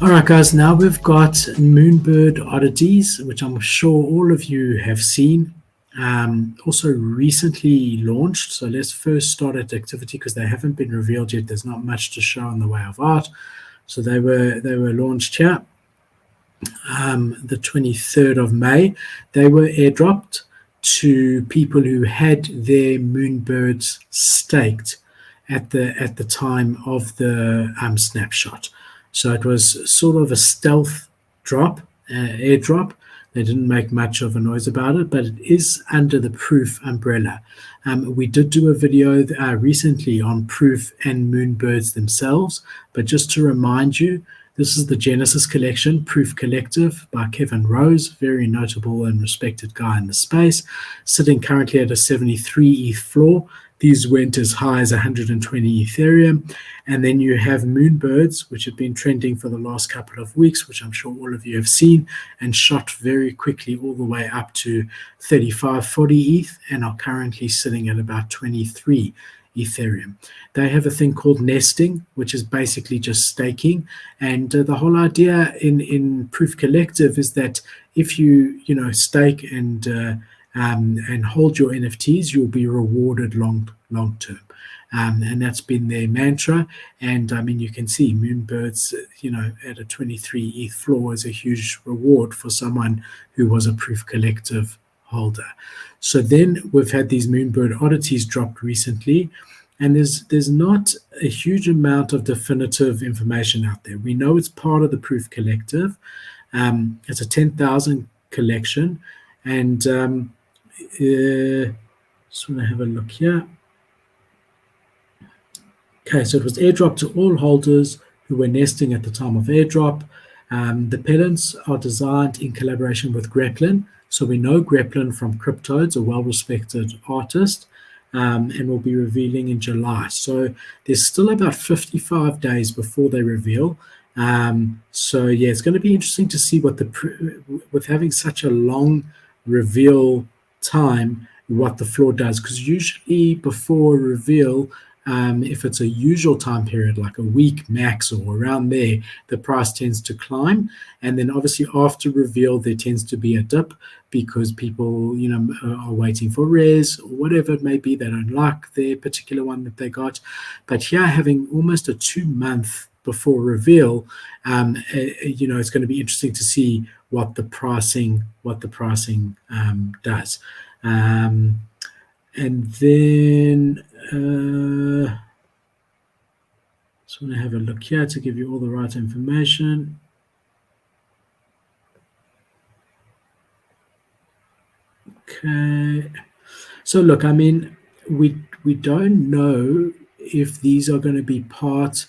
All right, guys, now we've got Moonbird Oddities, which I'm sure all of you have seen. Also recently launched. So let's first start at the activity because they haven't been revealed yet. There's not much to show in the way of art. So they were launched here the 23rd of May. They were airdropped to people who had their Moonbirds staked at the time of the snapshot. So it was sort of a stealth drop, airdrop. They didn't make much of a noise about it, but it is under the Proof umbrella. We did do a video recently on Proof and Moonbirds themselves, but just to remind you, this is the Genesis collection, Proof Collective by Kevin Rose, very notable and respected guy in the space, sitting currently at a 73 ETH floor. These went as high as 120 Ethereum. And then you have Moonbirds, which have been trending for the last couple of weeks, which I'm sure all of you have seen, and shot very quickly all the way up to 35, 40 ETH, and are currently sitting at about 23 Ethereum. They have a thing called nesting, which is basically just staking. And the whole idea in Proof Collective is that if you stake and hold your NFTs, you'll be rewarded long term. And that's been their mantra. And I mean, you can see Moonbirds, at a 23 ETH floor is a huge reward for someone who was a Proof Collective holder. So then we've had these Moonbird Oddities dropped recently, and there's not a huge amount of definitive information out there. We know it's part of the Proof Collective. It's a 10,000 collection, and just want to have a look here. Okay, so it was airdropped to all holders who were nesting at the time of airdrop. The pellets are designed in collaboration with Gremplin. So we know Gremplin from Cryptodes, a well-respected artist, and will be revealing in July. So there's still about 55 days before they reveal. So yeah, it's going to be interesting to see with having such a long reveal time, what the floor does. Because usually before reveal, if it's a usual time period, like a week max or around there, the price tends to climb. And then obviously after reveal, there tends to be a dip because people, are waiting for res or whatever it may be. They don't like their particular one that they got. But here, having almost a 2-month before reveal, it's going to be interesting to see what the pricing does. And then just want to have a look here to give you all the right information. Okay. So look, I mean, we don't know if these are going to be part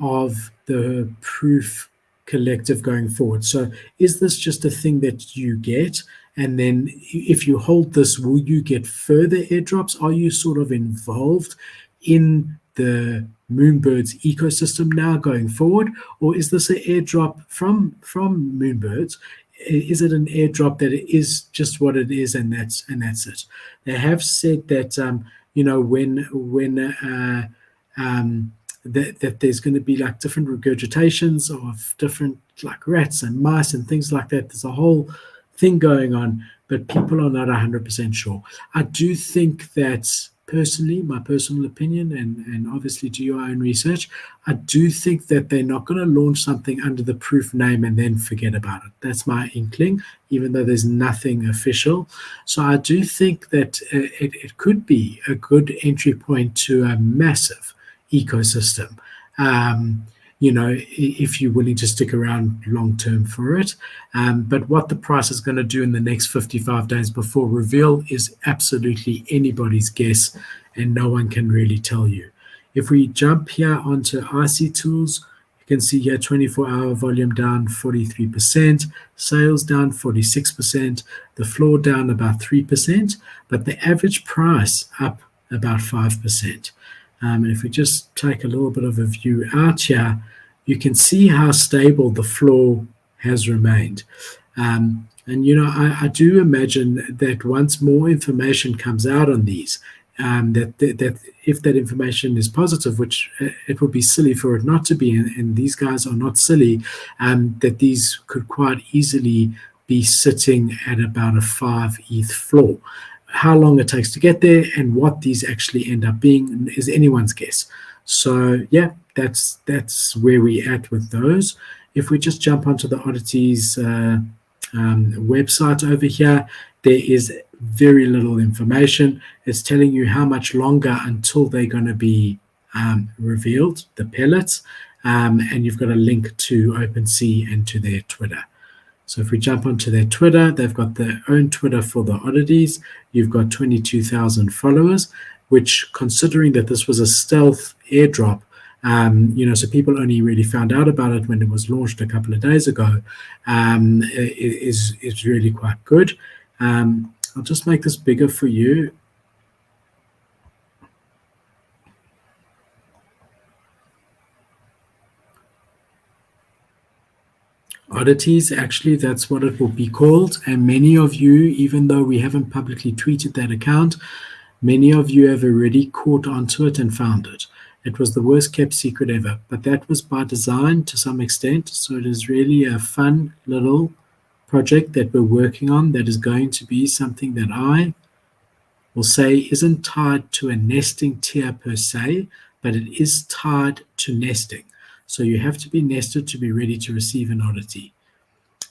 of the Proof Collective going forward. So is this just a thing that you get? And then if you hold this, will you get further airdrops? Are you sort of involved in the Moonbirds ecosystem now going forward? Or is this an airdrop from Moonbirds? Is it an airdrop that is just what it is and that's it? They have said that, that there's going to be like different regurgitations of different like rats and mice and things like that. There's a whole thing going on, but people are not 100% sure. I do think that personally, my personal opinion, and obviously do your own research, I do think that they're not going to launch something under the Proof name and then forget about it. That's my inkling, even though there's nothing official. So I do think that it could be a good entry point to a massive ecosystem. If you're willing to stick around long term for it. But what the price is going to do in the next 55 days before reveal is absolutely anybody's guess, and no one can really tell you. If we jump here onto IC Tools, you can see here 24-hour volume down 43%, sales down 46%, the floor down about 3%, but the average price up about 5%. And if we just take a little bit of a view out here, you can see how stable the floor has remained. And I do imagine that once more information comes out on these, that if that information is positive, which it would be silly for it not to be, and these guys are not silly, that these could quite easily be sitting at about a 5 ETH floor. How long it takes to get there and what these actually end up being is anyone's guess. So yeah, that's where we're at with those. If we just jump onto the Oddities website over here, there is very little information. It's telling you how much longer until they're going to be revealed, the pellets, and you've got a link to OpenSea and to their Twitter. So if we jump onto their Twitter, they've got their own Twitter for the Oddities. You've got 22,000 followers, which, considering that this was a stealth airdrop, so people only really found out about it when it was launched a couple of days ago, is really quite good. I'll just make this bigger for you. Oddities, actually, that's what it will be called. And many of you, even though we haven't publicly tweeted that account, many of you have already caught onto it and found it. It was the worst kept secret ever, but that was by design to some extent. So it is really a fun little project that we're working on that is going to be something that I will say isn't tied to a nesting tier per se, but it is tied to nesting. So you have to be nested to be ready to receive an oddity.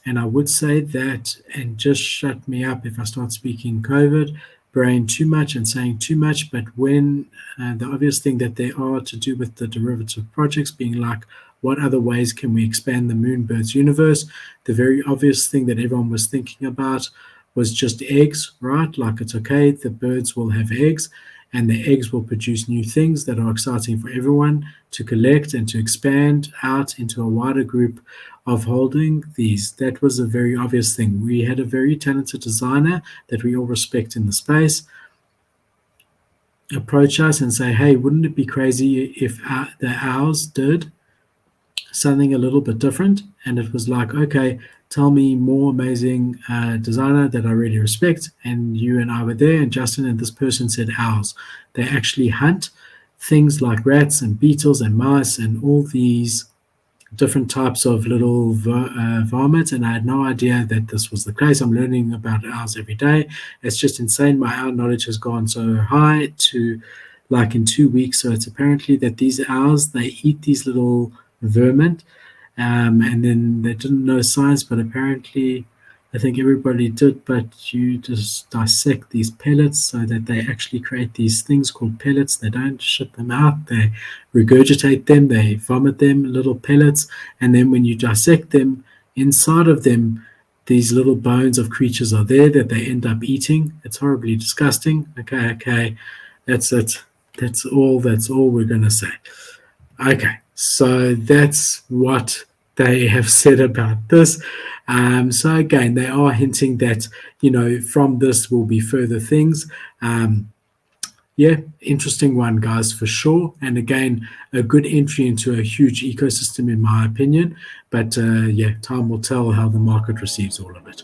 And I would say that, and just shut me up if I start speaking COVID, brain too much and saying too much, but when the obvious thing that there are to do with the derivative projects being like, what other ways can we expand the Moonbirds universe? The very obvious thing that everyone was thinking about was just eggs, right? Like, it's okay, the birds will have eggs, and the eggs will produce new things that are exciting for everyone to collect and to expand out into a wider group of holding these. That was a very obvious thing. We had a very talented designer that we all respect in the space approach us and say, hey, wouldn't it be crazy if the owls did something a little bit different? And it was like, okay, tell me more amazing designer that I really respect. And you and I were there, and Justin and this person said owls. They actually hunt things like rats and beetles and mice and all these different types of little varmints, and I had no idea that this was the case. I'm learning about owls every day. It's just insane. My owl knowledge has gone so high to like in 2 weeks. So it's apparently that these owls, they eat these little vermin, and then they didn't know science, but apparently I think everybody did, but you just dissect these pellets so that they actually create these things called pellets. They don't shit them out, they regurgitate them, they vomit them, little pellets, and then when you dissect them, inside of them, these little bones of creatures are there that they end up eating. It's horribly disgusting. Okay, that's it. That's all we're going to say. Okay, so that's what they have said about this. So again, they are hinting that, from this will be further things. Yeah, interesting one, guys, for sure. And again, a good entry into a huge ecosystem, in my opinion. But yeah, time will tell how the market receives all of it.